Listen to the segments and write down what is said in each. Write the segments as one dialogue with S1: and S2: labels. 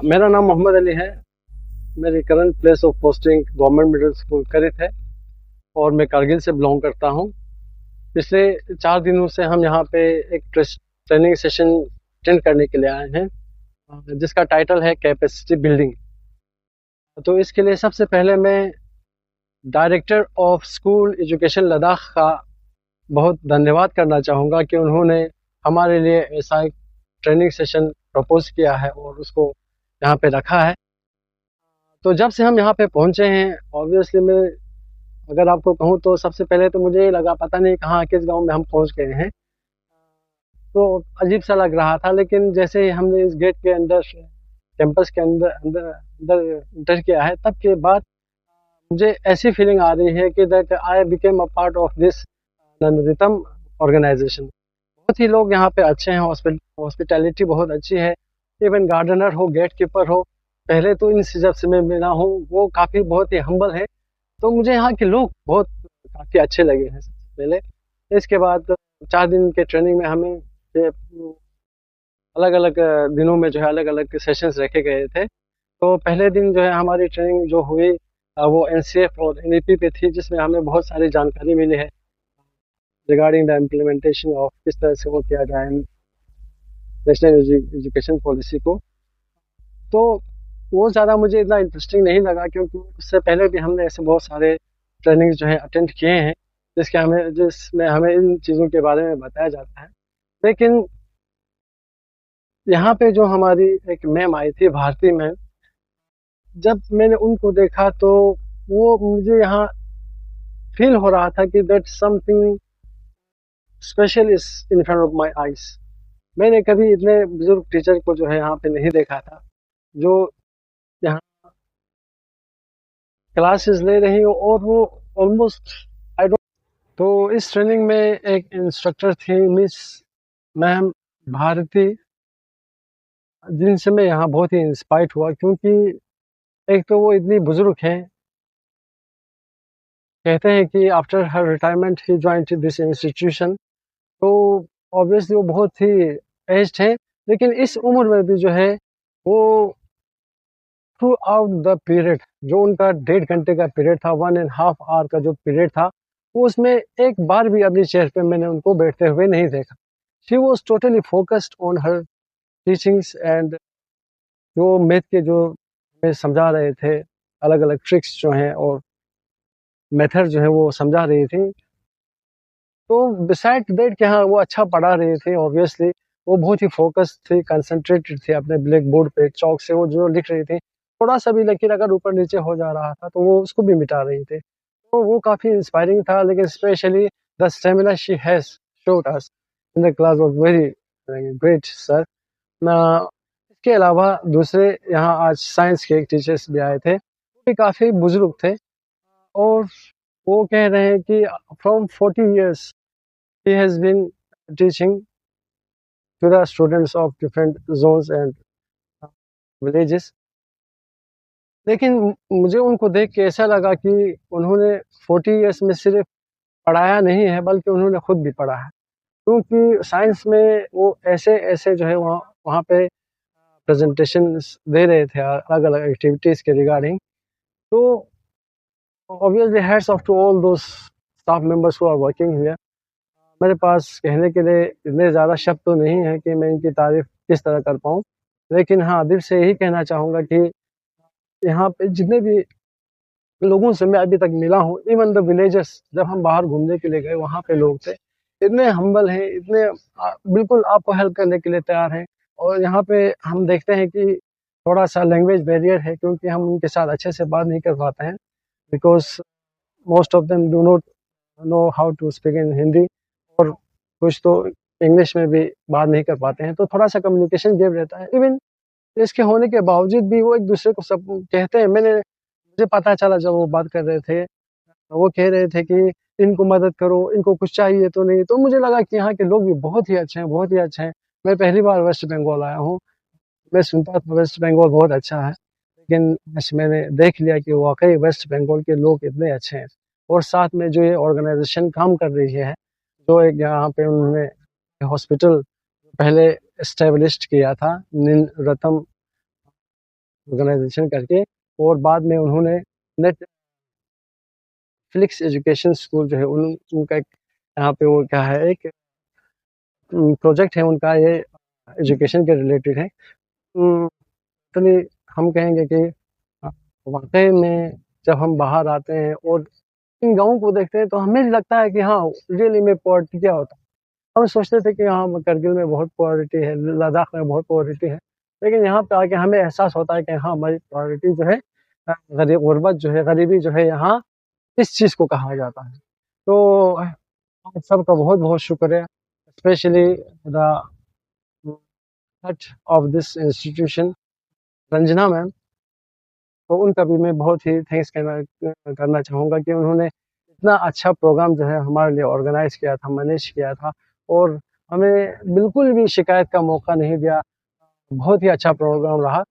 S1: मेरा नाम मोहम्मद अली है। मेरी current place of posting government middle school करित है और मैं कारगिल से बिलोंग करता हूँ। पिछले 4 दिनों से हम यहाँ पे एक ट्रेनिंग सेशन अटेंड करने के लिए आए हैं, जिसका टाइटल है कैपेसिटी बिल्डिंग। तो इसके लिए सबसे पहले मैं director of school education Ladakh का बहुत धन्यवाद करना चाहूँगा कि उन्होंने हमारे लिए ऐसा एक ट्रेनिंग सेशन प्रपोज किया है और उसको यहाँ पे रखा है। तो जब से हम यहाँ पे पहुँचे हैं, ऑब्वियसली मैं अगर आपको कहूँ तो सबसे पहले तो मुझे ये लगा पता नहीं कहाँ किस गांव में हम पहुँच गए हैं। तो अजीब सा लग रहा था, लेकिन जैसे ही हमने इस गेट के अंदर कैंपस के अंदर अंदर अंदर इंटर किया है, तब के बाद मुझे ऐसी फीलिंग आ रही है कि that I became a part of this नंदरितम ऑर्गेनाइजेशन। बहुत ही लोग यहाँ पे अच्छे हैं, हॉस्पिटैलिटी बहुत अच्छी है। इवन गार्डनर हो, गेट कीपर हो, पहले तो इन जब से मैं मिला हूँ वो काफ़ी बहुत ही हम्बल है। तो मुझे यहाँ के लोग बहुत काफ़ी अच्छे लगे हैं सबसे पहले। इसके बाद 4 दिन के ट्रेनिंग में हमें अलग अलग दिनों में जो है अलग अलग सेशंस रखे गए थे। तो पहले दिन जो है हमारी ट्रेनिंग जो हुई वो एनसीएफ और एनईपी पे थी, जिसमें हमें बहुत सारी जानकारी मिली है रिगार्डिंग द इम्प्लीमेंटेशन ऑफ किस तरह से वो किया जाए नेशनल एजुकेशन पॉलिसी को। तो वो ज़्यादा मुझे इतना इंटरेस्टिंग नहीं लगा, क्योंकि उससे पहले भी हमने ऐसे बहुत सारे ट्रेनिंग जो है अटेंड किए हैं जिसमें हमें इन चीज़ों के बारे में बताया जाता है। लेकिन यहाँ पे जो हमारी एक मैम आई थी, भारती मैम, जब मैंने उनको देखा तो वो मुझे यहाँ फील हो रहा था कि that something special is in front of my eyes. मैंने कभी इतने बुजुर्ग टीचर को जो है यहाँ पे नहीं देखा था, जो यहाँ क्लासेस ले रही हो और वो ऑलमोस्ट आई डोंट। तो इस ट्रेनिंग में एक इंस्ट्रक्टर थी मिस मैम भारती, जिनसे मैं यहाँ बहुत ही इंस्पायर्ड हुआ, क्योंकि एक तो वो इतनी बुजुर्ग हैं। कहते हैं कि after her retirement he joint this institution. तो ऑब्वियसली वो बहुत ही एज्ड है, लेकिन इस उम्र में भी जो है वो थ्रू आउट द पीरियड, जो उनका 1.5 घंटे का पीरियड था, 1.5 आवर का जो पीरियड था, वो उसमें एक बार भी अपनी चेयर पे मैंने उनको बैठते हुए नहीं देखा। She was totally focused on her teachings and जो मैथ के जो हमें समझा रहे थे, अलग अलग ट्रिक्स जो हैं और मेथड जो है वो समझा रही थी। तो बिसाइड दैट कि हाँ वो अच्छा पढ़ा रही थी, ऑब्वियसली वो बहुत ही फोकस थी, कंसंट्रेटेड थी अपने ब्लैक बोर्ड पे, चौक से वो जो लिख रही थी, थोड़ा सा भी लेकिन अगर ऊपर नीचे हो जा रहा था तो वो उसको भी मिटा रही थी। तो वो काफ़ी इंस्पायरिंग था। लेकिन specially the stamina she has showed us in the class was very great sir. इसके अलावा दूसरे यहाँ आज साइंस के एक टीचर्स भी आए थे, वो भी काफ़ी बुजुर्ग थे और वो कह रहे हैं कि from 40 years he has been teaching to the students of different zones and villages। लेकिन मुझे उनको देख के ऐसा लगा कि उन्होंने 40 years में सिर्फ पढ़ाया नहीं है, बल्कि उन्होंने खुद भी पढ़ा है। क्योंकि साइंस में वो ऐसे ऐसे जो है वहाँ पे प्रेजेंटेशंस दे रहे थे अलग अलग एक्टिविटीज़ के रिगार्डिंग। तो obviously hats off to all those staff members who are working here. मेरे पास कहने के लिए इतने ज़्यादा शब्द तो नहीं है कि मैं इनकी तारीफ़ किस तरह कर पाऊँ, लेकिन हाँ, दिल से यही कहना चाहूँगा कि यहाँ पे जितने भी लोगों से मैं अभी तक मिला हूँ, इवन द विलेजर्स, जब हम बाहर घूमने के लिए गए वहाँ पे लोग थे, इतने हम्बल हैं, इतने बिल्कुल आपको हेल्प करने के लिए तैयार हैं। और यहाँ पे हम देखते हैं कि थोड़ा-सा लैंग्वेज बैरियर है, क्योंकि हम उनके साथ अच्छे से बात नहीं कर पाते हैं, because most of them do not know how to speak in Hindi, और कुछ तो इंग्लिश में भी बात नहीं कर पाते हैं, तो थोड़ा-सा कम्युनिकेशन गैप रहता है। इवन इसके होने के बावजूद भी वो एक-दूसरे को सब कहते हैं। मुझे पता चला जब वो बात कर रहे थे, वो कह रहे थे कि इनको मदद करो, इनको कुछ चाहिए तो नहीं। तो मुझे लगा कि यहाँ के लोग भी बहुत ही अच्छे हैं, बहुत ही अच्छे हैं। मैं पहली बार वेस्ट बंगाल आया हूँ, मैं सुनता था वेस्ट बंगाल बहुत अच्छा है, लेकिन आज मैंने देख लिया कि वाक़ई वेस्ट बंगाल के लोग इतने अच्छे हैं। और साथ में जो ये ऑर्गेनाइज़ेशन काम कर रही है, जो एक यहाँ पे उन्होंने हॉस्पिटल पहले एस्टेब्लिश्ड किया था, नील रतन ऑर्गेनाइजेशन करके, और बाद में उन्होंने नेटफ्लिक्स एजुकेशन स्कूल जो है उनका एक यहाँ पे वो क्या है, एक प्रोजेक्ट है उनका, ये एजुकेशन के रिलेटेड है। तो हम कहेंगे कि वाकई में जब हम बाहर आते हैं और इन गाँवों को देखते हैं तो हमें लगता है कि हाँ, रियली में पॉवर्टी क्या होता है। हम सोचते थे कि हाँ, करगिल में बहुत पॉवर्टी है, लद्दाख में बहुत पॉवर्टी है, लेकिन यहाँ पे आके हमें एहसास होता है कि हाँ, हमारी पॉवर्टी जो है गुर्बत जो है, गरीबी जो है यहाँ इस चीज़ को कहा जाता है। तो आप सबका बहुत-बहुत शुक्रिया, specially the head of this institution Ranjana ma'am, तो उनका भी मैं बहुत ही थैंक्स करना चाहूँगा कि उन्होंने इतना अच्छा प्रोग्राम जो है हमारे लिए ऑर्गेनाइज़ किया था, मैनेज किया था, और हमें बिल्कुल भी शिकायत का मौका नहीं दिया। बहुत ही अच्छा प्रोग्राम रहा।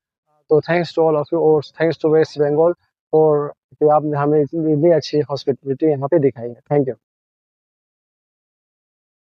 S1: तो thanks to all of you, और thanks to West Bengal for कि आपने हमें इतनी अच्छी हॉस्पिटैलिटी यहाँ पे दिखाई है। Thank you.